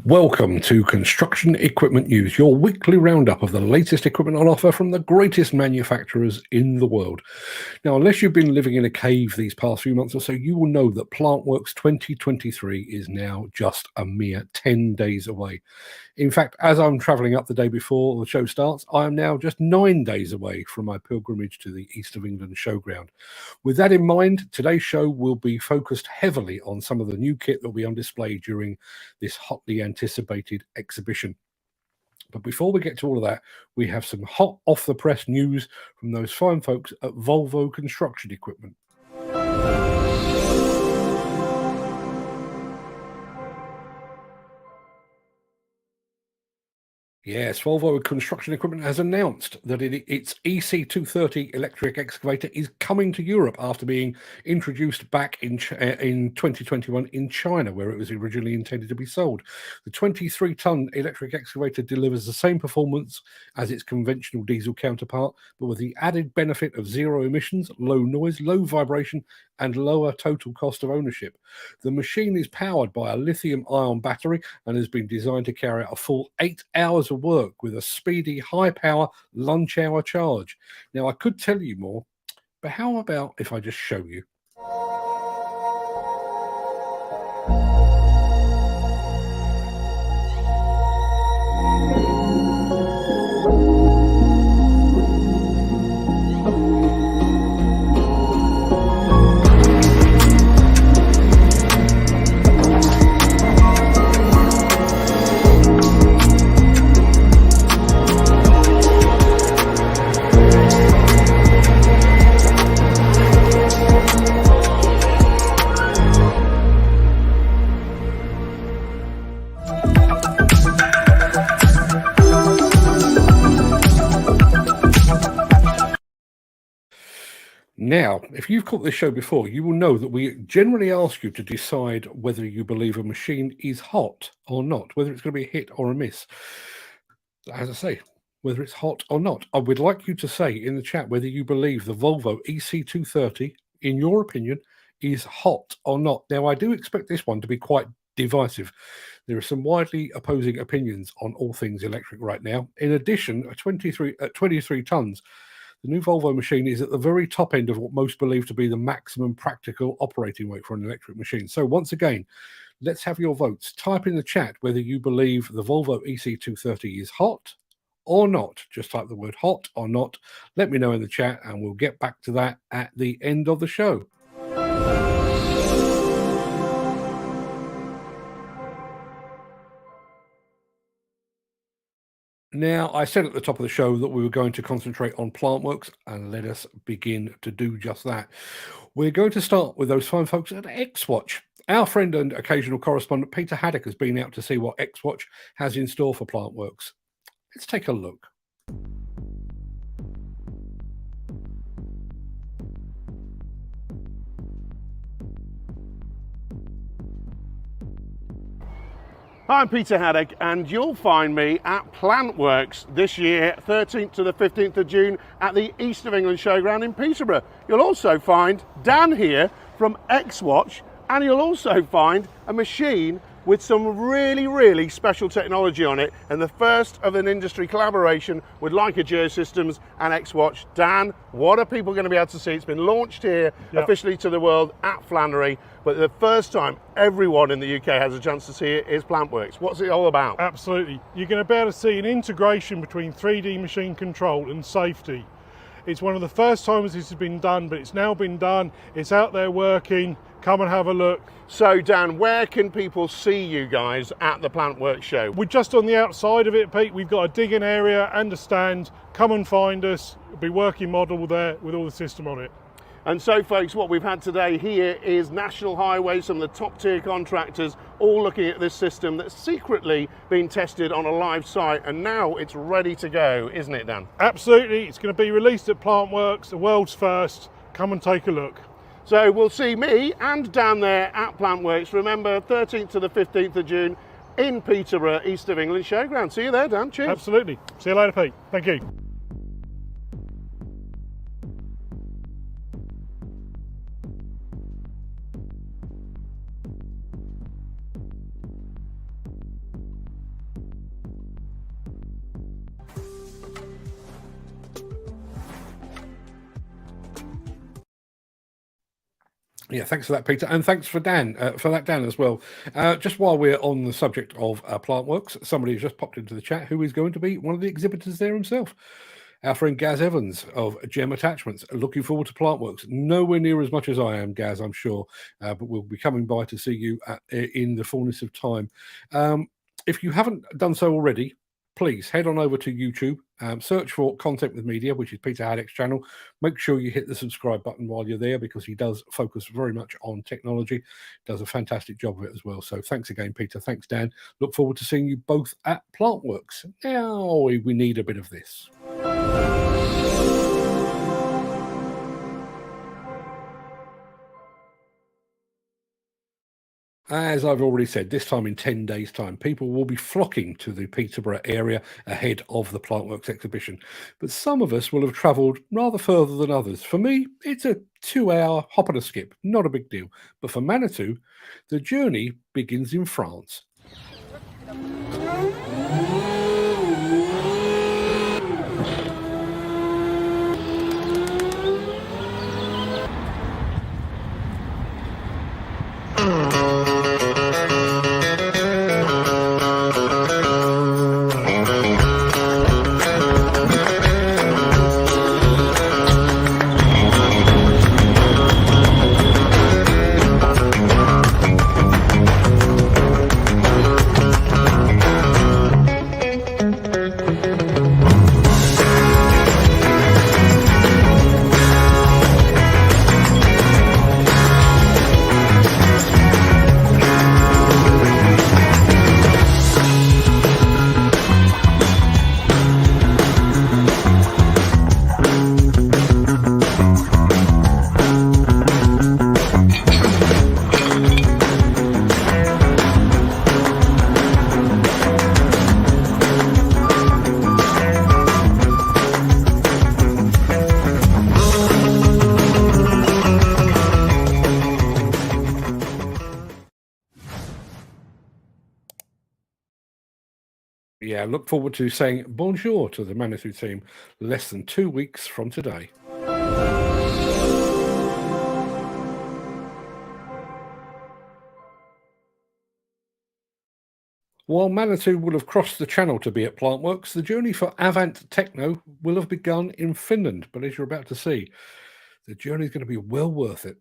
Welcome to Construction Equipment News, your weekly roundup of the latest equipment on offer from the greatest manufacturers in the world. Now, unless you've been living in a cave these past few months or so, you will know that PlantWorks 2023 is now just a mere 10 days away. In fact, as I'm travelling up the day before the show starts, I am now just 9 days away from my pilgrimage to the East of England showground. With that in mind, today's show will be focused heavily on some of the new kit that will be on display during this hotly anticipated exhibition. But before we get to all of that, we have some hot off the press news from those fine folks at Volvo Construction Equipment. Yes, Volvo Construction Equipment has announced that its EC230 electric excavator is coming to Europe after being introduced back in 2021 in China, where it was originally intended to be sold. The 23-ton electric excavator delivers the same performance as its conventional diesel counterpart, but with the added benefit of zero emissions, low noise, low vibration, and lower total cost of ownership. The machine is powered by a lithium-ion battery and has been designed to carry out a full 8 hours of work with a speedy, high-power lunch hour charge. Now, I could tell you more, but how about if I just show you? Now, if you've caught this show before, you will know that we generally ask you to decide whether you believe a machine is hot or not, whether it's going to be a hit or a miss. As I say, whether it's hot or not. I would like you to say in the chat whether you believe the Volvo EC230, in your opinion, is hot or not. Now, I do expect this one to be quite divisive. There are some widely opposing opinions on all things electric right now. In addition, at 23 tons, the new Volvo machine is at the very top end of what most believe to be the maximum practical operating weight for an electric machine. So once again, let's have your votes. Type in the chat whether you believe the Volvo EC230 is hot or not. Just type the word hot or not. Let me know in the chat and we'll get back to that at the end of the show. Now, I said at the top of the show that we were going to concentrate on PlantWorks, and let us begin to do just that. We're going to start with those fine folks at Xwatch. Our friend and occasional correspondent Peter Haddock has been out to see what Xwatch has in store for PlantWorks. Let's take a look. Hi, I'm Peter Haddock, and you'll find me at PlantWorks this year, 13th to the 15th of June, at the East of England Showground in Peterborough. You'll also find Dan here from Xwatch, and you'll also find a machine with some really special technology on it, and the first of an industry collaboration with Leica Geosystems and Xwatch. Dan, what are people going to be able to see? It's been launched here officially to the world at Flannery, but the first time everyone in the UK has a chance to see it is PlantWorks. What's it all about? Absolutely. You're going to be able to see an integration between 3D machine control and safety. It's one of the first times this has been done, but it's now been done. It's out there working. Come and have a look. So Dan, where can people see you guys at the PlantWorks show? We're just on the outside of it, Pete. We've got a digging area and a stand. Come and find us. It'll be working model there with all the system on it. And so folks, what we've had today here is National Highways, some of the top tier contractors, all looking at this system that's secretly been tested on a live site, and now it's ready to go, isn't it, Dan? Absolutely. It's going to be released at PlantWorks, the world's first. Come and take a look. So we'll see me and Dan there at PlantWorks. Remember, 13th to the 15th of June in Peterborough, East of England Showground. See you there, Dan. Cheers. Absolutely. See you later, Pete. Thank you. Yeah, thanks for that, Peter, and thanks for Dan Dan as well. Just while we're on the subject of Plantworks, somebody has just popped into the chat who is going to be one of the exhibitors there himself. Our friend Gaz Evans of Gem Attachments. Looking forward to Plantworks. Nowhere near as much as I am, Gaz, I'm sure, but we'll be coming by to see you in the fullness of time. If you haven't done so already, please head on over to YouTube, search for Content with Media, which is Peter Haddock's channel. Make sure you hit the subscribe button while you're there, because he does focus very much on technology, does a fantastic job of it as well. So thanks again, Peter. Thanks, Dan. Look forward to seeing you both at Plantworks. Now we need a bit of this. As I've already said, this time in 10 days' time, people will be flocking to the Peterborough area ahead of the Plantworks exhibition. But some of us will have travelled rather further than others. For me, it's a 2-hour hop and a skip, not a big deal. But for Manitou, the journey begins in France. Yeah, look forward to saying bonjour to the Manitou team less than 2 weeks from today. While Manitou will have crossed the channel to be at Plantworks, the journey for Avant Techno will have begun in Finland. But as you're about to see, the journey is going to be well worth it.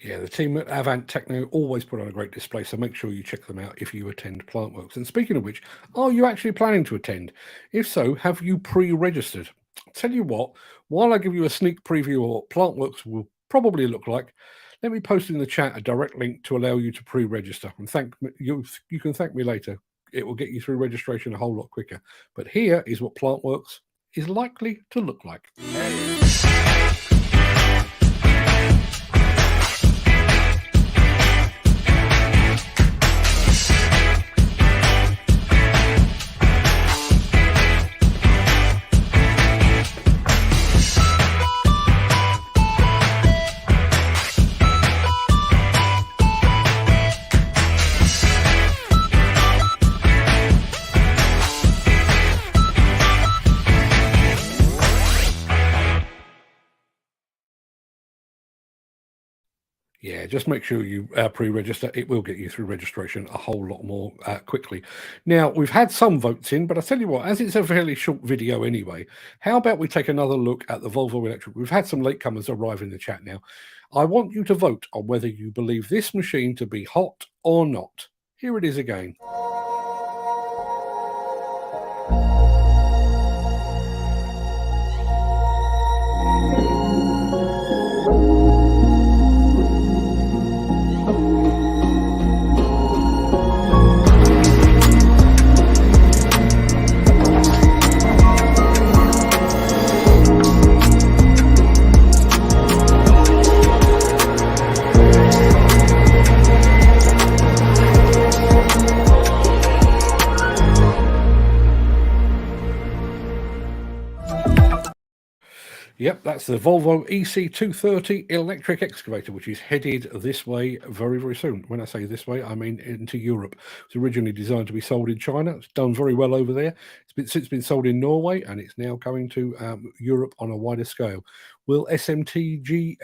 Yeah, the team at Avant Techno always put on a great display, so make sure you check them out if you attend Plantworks. And speaking of which, are you actually planning to attend? If so, have you pre-registered? Tell you what, while I give you a sneak preview of what Plantworks will probably look like, let me post in the chat a direct link to allow you to pre-register. And you can thank me later. It will get you through registration a whole lot quicker. But here is what Plantworks is likely to look like. Yeah, just make sure you pre-register. It will get you through registration a whole lot more quickly. Now, we've had some votes in, but I tell you what, as it's a fairly short video anyway, how about we take another look at the Volvo Electric? We've had some latecomers arrive in the chat now. I want you to vote on whether you believe this machine to be hot or not. Here it is again. Yep, that's the Volvo EC230 electric excavator, which is headed this way very, very soon. When I say this way, I mean into Europe. It's originally designed to be sold in China. It's done very well over there. It's since been sold in Norway, and it's now coming to Europe on a wider scale. Will SMTGB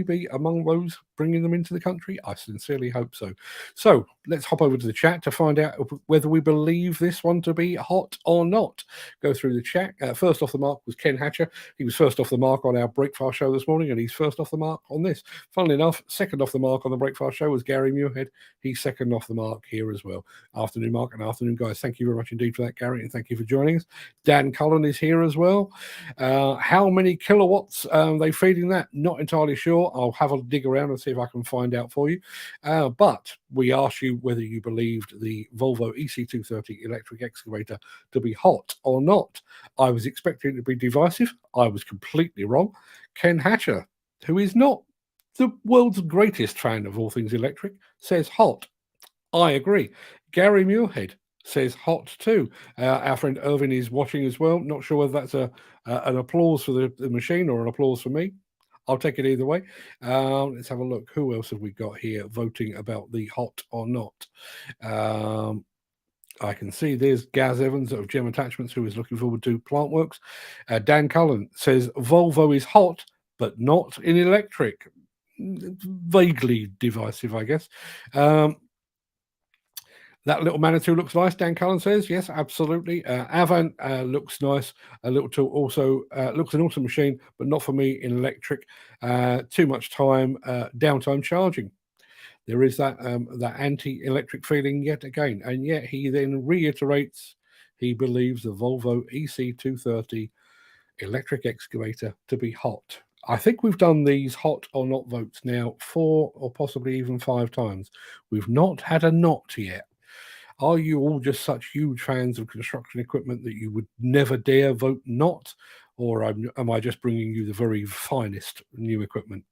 be among those bringing them into the country? I sincerely hope so. So let's hop over to the chat to find out whether we believe this one to be hot or not. Go through the chat. First off the mark was Ken Hatcher. He was first off the mark on our Breakfast show this morning, and he's first off the mark on this. Funnily enough, second off the mark on the Breakfast show was Gary Muirhead. He's second off the mark here as well. Afternoon, Mark, and afternoon, guys. Thank you very much indeed for that, Gary, and thank you for joining us. Dan Cullen is here as well. How many kilowatts they feeding that? Not entirely sure. I'll have a dig around and see if I can find out for you. But we asked you whether you believed the Volvo EC230 electric excavator to be hot or not. I was expecting it to be divisive. I was completely wrong. Ken Hatcher, who is not the world's greatest fan of all things electric, says hot. I agree. Gary Muirhead says hot too. Our friend Irvin is watching as well. Not sure whether that's an applause for the machine or an applause for me. I'll take it either way. Let's have a look. Who else have we got here voting about the hot or not? I can see there's Gaz Evans of Gem Attachments, who is looking forward to Plantworks. Dan Cullen says Volvo is hot, but not in electric. Vaguely divisive, I guess. That little Manitou looks nice, Dan Cullen says. Yes, absolutely. Avant looks nice. A little tool also looks an awesome machine, but not for me in electric. Too much time, downtime charging. There is that anti-electric feeling yet again. And yet he then reiterates he believes the Volvo EC230 electric excavator to be hot. I think we've done these hot or not votes now 4 or possibly even 5 times. We've not had a not yet. Are you all just such huge fans of construction equipment that you would never dare vote not? Or am I just bringing you the very finest new equipment?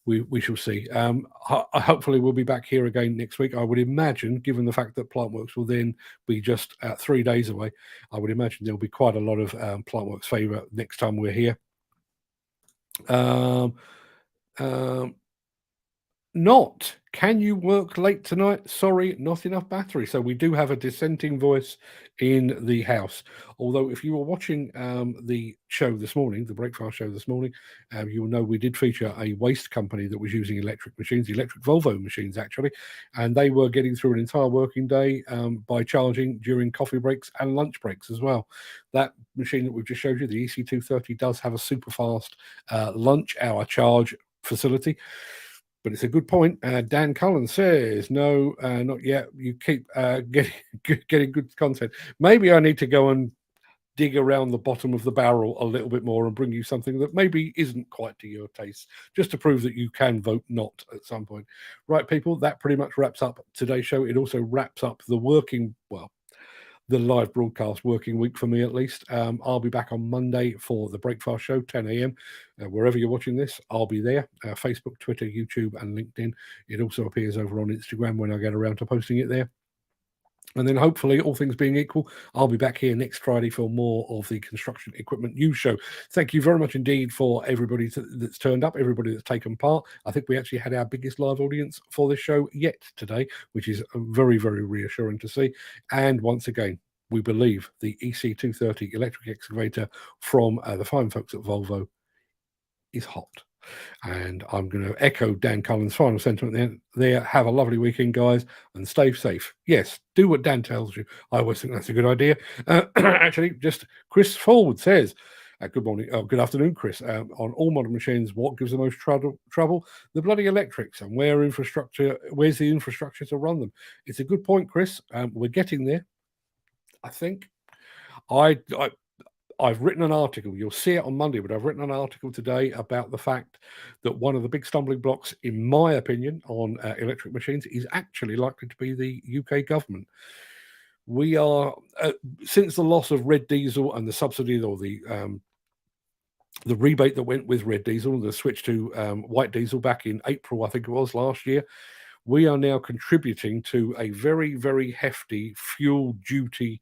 We shall see. Hopefully we'll be back here again next week. I would imagine, given the fact that Plantworks will then be just 3 days away, I would imagine there'll be quite a lot of Plantworks favour next time we're here. Not. Can you work late tonight? Sorry, not enough battery. So we do have a dissenting voice in the house. Although if you were watching the show this morning, the Breakfast show this morning, you will know we did feature a waste company that was using electric machines, electric Volvo machines actually, and they were getting through an entire working day by charging during coffee breaks and lunch breaks as well. That machine that we've just showed you, the EC230, does have a super fast lunch hour charge facility. But it's a good point. Dan Cullen says, no, not yet. You keep getting good content. Maybe I need to go and dig around the bottom of the barrel a little bit more and bring you something that maybe isn't quite to your taste, just to prove that you can vote not at some point. Right, people, that pretty much wraps up today's show. It also wraps up the live broadcast working week for me, at least. I'll be back on Monday for the Breakfast show, 10 a.m. Wherever you're watching this, I'll be there. Facebook, Twitter, YouTube, and LinkedIn. It also appears over on Instagram when I get around to posting it there. And then hopefully, all things being equal, I'll be back here next Friday for more of the Construction Equipment News Show. Thank you very much indeed for everybody that's turned up, everybody that's taken part. I think we actually had our biggest live audience for this show yet today, which is very, very reassuring to see. And once again, we believe the EC230 electric excavator from the fine folks at Volvo is hot. And I'm going to echo Dan Cullen's final sentiment there. Have a lovely weekend, guys, and stay safe. Yes, do what Dan tells you. I always think that's a good idea. Actually, just Chris Forward says, good morning, good afternoon, Chris. On all modern machines, what gives the most trouble? The bloody electrics, and where's the infrastructure to run them? It's a good point, Chris. We're getting there, I think. I've written an article, you'll see it on Monday, but I've written an article today about the fact that one of the big stumbling blocks, in my opinion, on electric machines is actually likely to be the UK government. We are, since the loss of red diesel and the subsidy or the rebate that went with red diesel, the switch to white diesel back in April, I think it was, last year, we are now contributing to a very, very hefty fuel duty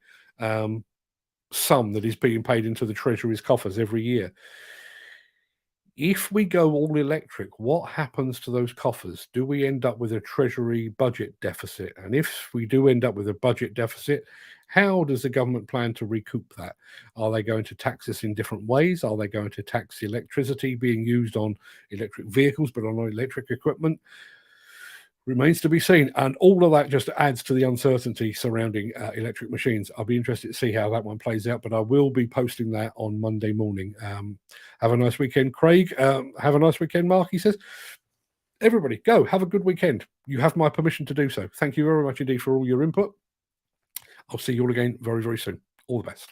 sum that is being paid into the Treasury's coffers every year. If we go all electric, what happens to those coffers? Do we end up with a Treasury budget deficit? And if we do end up with a budget deficit, how does the government plan to recoup that? Are they going to tax us in different ways? Are they going to tax electricity being used on electric vehicles, but on electric equipment? Remains to be seen, and all of that just adds to the uncertainty surrounding electric machines. I'll be interested to see how that one plays out, but I will be posting that on Monday morning. Have a nice weekend, Craig. Have a nice weekend, Mark. He says, everybody, go have a good weekend. You have my permission to do so. Thank you very much indeed for all your input. I'll see you all again very, very soon. All the best.